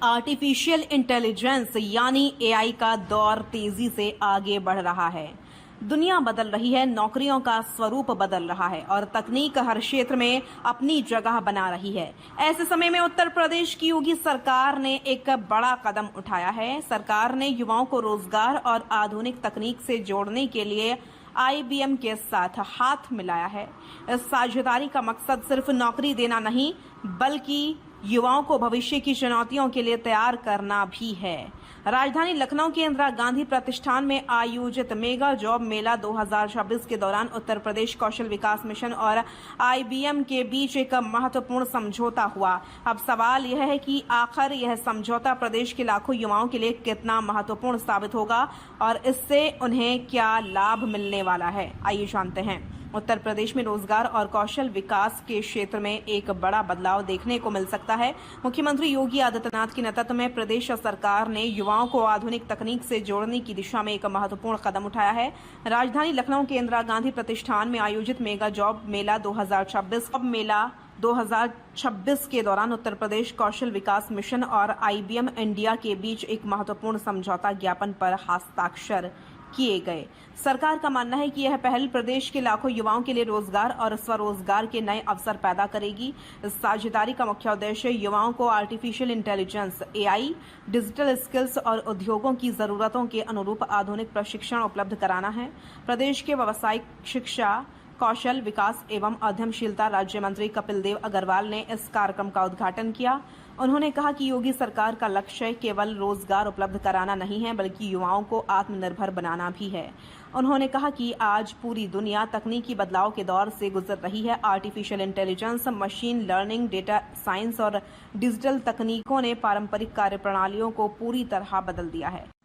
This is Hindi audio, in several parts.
आर्टिफिशियल इंटेलिजेंस यानी एआई का दौर तेजी से आगे बढ़ रहा है। दुनिया बदल रही है, नौकरियों का स्वरूप बदल रहा है और तकनीक हर क्षेत्र में अपनी जगह बना रही है। ऐसे समय में उत्तर प्रदेश की योगी सरकार ने एक बड़ा कदम उठाया है। सरकार ने युवाओं को रोजगार और आधुनिक तकनीक से जोड़ने के लिए आईबीएम के साथ हाथ मिलाया है। इस साझेदारी का मकसद सिर्फ नौकरी देना नहीं, बल्कि युवाओं को भविष्य की चुनौतियों के लिए तैयार करना भी है। राजधानी लखनऊ के इंदिरा गांधी प्रतिष्ठान में आयोजित मेगा जॉब मेला 2026 के दौरान उत्तर प्रदेश कौशल विकास मिशन और आईबीएम के बीच एक महत्वपूर्ण समझौता हुआ। अब सवाल यह है कि आखिर यह समझौता प्रदेश के लाखों युवाओं के लिए कितना महत्वपूर्ण साबित होगा और इससे उन्हें क्या लाभ मिलने वाला है। आइए जानते हैं। उत्तर प्रदेश में रोजगार और कौशल विकास के क्षेत्र में एक बड़ा बदलाव देखने को मिल सकता है। मुख्यमंत्री योगी आदित्यनाथ के नेतृत्व में प्रदेश सरकार ने युवाओं को आधुनिक तकनीक से जोड़ने की दिशा में एक महत्वपूर्ण कदम उठाया है। राजधानी लखनऊ के इंदिरा गांधी प्रतिष्ठान में आयोजित मेगा जॉब मेला 2026 के दौरान उत्तर प्रदेश कौशल विकास मिशन और आईबीएम इंडिया के बीच एक महत्वपूर्ण समझौता ज्ञापन पर हस्ताक्षर किए गए। सरकार का मानना है कि यह पहल प्रदेश के लाखों युवाओं के लिए रोजगार और स्वरोजगार के नए अवसर पैदा करेगी। इस साझेदारी का मुख्य उद्देश्य युवाओं को artificial intelligence, AI, digital skills और उद्योगों की जरूरतों के अनुरूप आधुनिक प्रशिक्षण उपलब्ध कराना है। प्रदेश के व्यावसायिक शिक्षा, कौशल विकास एवं उद्यमशीलता राज्य मंत्री कपिल देव अग्रवाल ने इस कार्यक्रम का उद्घाटन किया। उन्होंने कहा कि योगी सरकार का लक्ष्य केवल रोजगार उपलब्ध कराना नहीं है, बल्कि युवाओं को आत्मनिर्भर बनाना भी है। उन्होंने कहा कि आज पूरी दुनिया तकनीकी बदलाव के दौर से गुजर रही है। Artificial intelligence, machine learning, data science और डिजिटल तकनीकों ने पारंपरिक कार्यप्रणालियों को पूरी तरह बदल दिया है।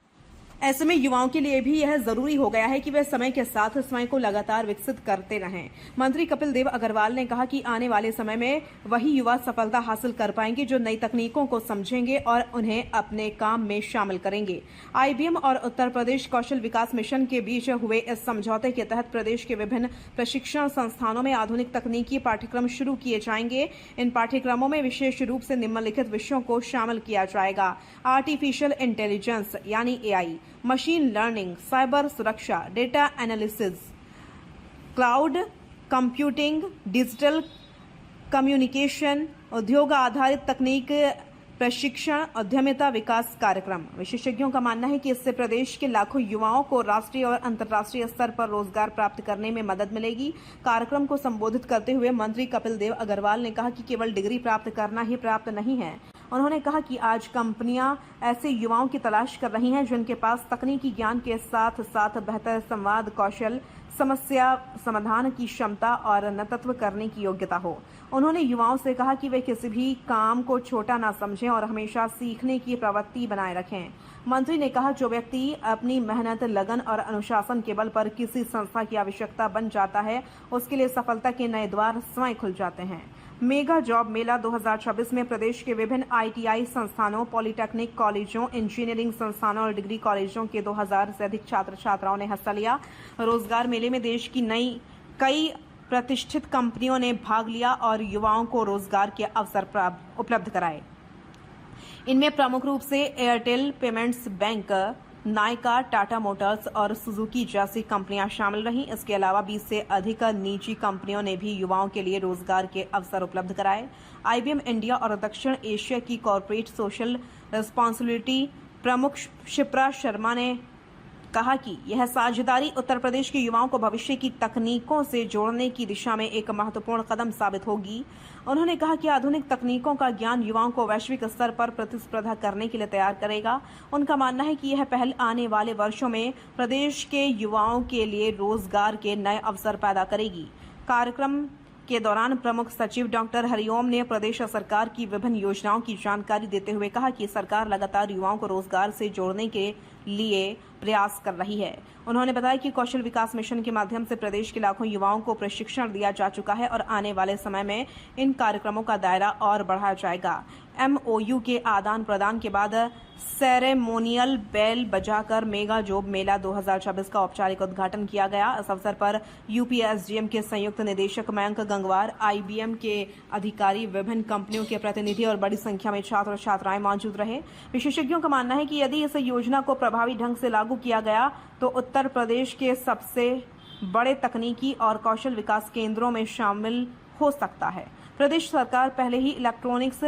ऐसे में युवाओं के लिए भी यह जरूरी हो गया है कि वे समय के साथ स्वयं को लगातार विकसित करते रहें। मंत्री कपिल देव अग्रवाल ने कहा कि आने वाले समय में वही युवा सफलता हासिल कर पाएंगे जो नई तकनीकों को समझेंगे और उन्हें अपने काम में शामिल करेंगे। आईबीएम और उत्तर प्रदेश कौशल विकास मिशन के बीच हुए इस समझौते के तहत प्रदेश के विभिन्न प्रशिक्षण संस्थानों में आधुनिक तकनीकी पाठ्यक्रम शुरू किए जाएंगे। इन पाठ्यक्रमों में विशेष रूप से निम्नलिखित विषयों को शामिल किया जाएगा: आर्टिफिशियल इंटेलिजेंस यानी एआई, मशीन लर्निंग, साइबर सुरक्षा, data analysis, cloud computing, digital communication, उद्योग आधारित तकनीक प्रशिक्षण, उद्यमिता विकास कार्यक्रम। विशेषज्ञों का मानना है कि इससे प्रदेश के लाखों युवाओं को राष्ट्रीय और अंतर्राष्ट्रीय स्तर पर रोजगार प्राप्त करने में मदद मिलेगी। कार्यक्रम को संबोधित करते हुए मंत्री कपिल देव अग्रवाल ने कहा कि केवल डिग्री प्राप्त करना ही प्राप्त नहीं है। उन्होंने कहा कि आज कंपनियां ऐसे युवाओं की तलाश कर रही हैं जिनके पास तकनीकी ज्ञान के साथ साथ बेहतर संवाद कौशल, समस्या समाधान की क्षमता और नेतृत्व करने की योग्यता हो। उन्होंने युवाओं से कहा कि वे किसी भी काम को छोटा ना समझें और हमेशा सीखने की प्रवृत्ति बनाए रखें। मंत्री ने कहा, जो व्यक्ति अपनी मेहनत, लगन और अनुशासन के बल पर किसी संस्था की आवश्यकता बन जाता है, उसके लिए सफलता के नए द्वार स्वयं खुल जाते हैं। मेगा जॉब मेला 2026 में प्रदेश के विभिन्न आईटीआई संस्थानों, पॉलिटेक्निक कॉलेजों, इंजीनियरिंग संस्थानों और डिग्री कॉलेजों के 2000 से अधिक छात्र छात्राओं ने हिस्सा लिया। रोजगार मेले में देश की कई प्रतिष्ठित कंपनियों ने भाग लिया और युवाओं को रोजगार के अवसर उपलब्ध कराए। इनमें प्रमुख रूप से Airtel payments bank, Nykaa, Tata Motors और सुजुकी जैसी कंपनियां शामिल रहीं। इसके अलावा 20 से अधिक निजी कंपनियों ने भी युवाओं के लिए रोजगार के अवसर उपलब्ध कराए। आईबीएम इंडिया और दक्षिण एशिया की कॉर्पोरेट सोशल रिस्पॉन्सिबिलिटी प्रमुख शिप्रा शर्मा ने कहा कि यह साझेदारी उत्तर प्रदेश के युवाओं को भविष्य की तकनीकों से जोड़ने की दिशा में एक महत्वपूर्ण कदम साबित होगी। उन्होंने कहा कि आधुनिक तकनीकों का ज्ञान युवाओं को वैश्विक स्तर पर प्रतिस्पर्धा करने के लिए तैयार करेगा। उनका मानना है कि यह पहल आने वाले वर्षों में प्रदेश के युवाओं के लिए रोजगार के नए अवसर पैदा करेगी। कार्यक्रम के दौरान प्रमुख सचिव डॉक्टर हरिओम ने प्रदेश सरकार की विभिन्न योजनाओं की जानकारी देते हुए कहा कि सरकार लगातार युवाओं को रोजगार से जोड़ने के लिए प्रयास कर रही है। उन्होंने बताया कि कौशल विकास मिशन के माध्यम से प्रदेश के लाखों युवाओं को प्रशिक्षण दिया जा चुका है और आने वाले समय में इन कार्यक्रमों का दायरा और बढ़ाया जाएगा। MOU के आदान प्रदान के बाद सेरेमोनियल बेल बजाकर मेगा जॉब मेला 2024 का औपचारिक उद्घाटन किया गया। इस अवसर पर यूपी SGM के संयुक्त निदेशक मयंक गंगवार, IBM के अधिकारी, विभिन्न कंपनियों के प्रतिनिधि और बड़ी संख्या में छात्र और छात्राएं मौजूद रहे। विशेषज्ञों का मानना है कि यदि इस योजना को प्रभावी ढंग से लागू किया गया तो उत्तर प्रदेश के सबसे बड़े तकनीकी और कौशल विकास केंद्रों में शामिल हो सकता है। प्रदेश सरकार पहले ही इलेक्ट्रॉनिक्स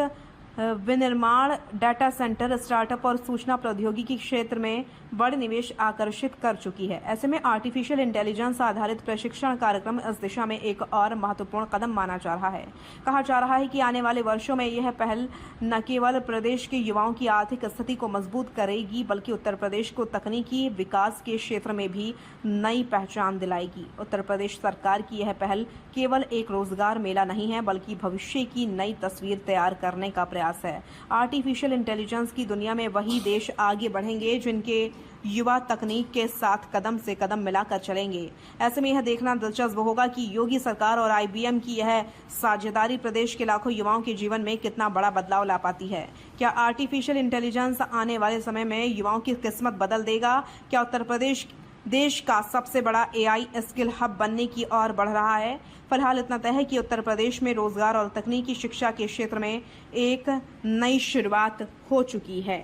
विनिर्माण, डाटा सेंटर, स्टार्टअप और सूचना प्रौद्योगिकी क्षेत्र में बड़े निवेश आकर्षित कर चुकी है। ऐसे में आर्टिफिशियल इंटेलिजेंस आधारित प्रशिक्षण कार्यक्रम इस दिशा में एक और महत्वपूर्ण कदम माना जा रहा है। कहा जा रहा है कि आने वाले वर्षों में यह पहल न केवल प्रदेश के युवाओं की आर्थिक स्थिति को मजबूत करेगी, बल्कि उत्तर प्रदेश को तकनीकी विकास के क्षेत्र में भी नई पहचान दिलाएगी। उत्तर प्रदेश सरकार की यह पहल केवल एक रोजगार मेला नहीं है, बल्कि भविष्य की नई तस्वीर तैयार करने का प्रयास है। आर्टिफिशियल इंटेलिजेंस की दुनिया में वही देश आगे बढ़ेंगे जिनके युवा तकनीक के साथ कदम से कदम मिलाकर चलेंगे। ऐसे में यह देखना दिलचस्प होगा कि योगी सरकार और IBM की यह साझेदारी प्रदेश के लाखों युवाओं के जीवन में कितना बड़ा बदलाव ला पाती है। क्या आर्टिफिशियल इंटेलिजेंस आने वाले समय में युवाओं की किस्मत बदल देगा? क्या उत्तर प्रदेश देश का सबसे बड़ा AI स्किल हब बनने की ओर बढ़ रहा है? फिलहाल इतना तय है कि उत्तर प्रदेश में रोजगार और तकनीकी शिक्षा के क्षेत्र में एक नई शुरुआत हो चुकी है।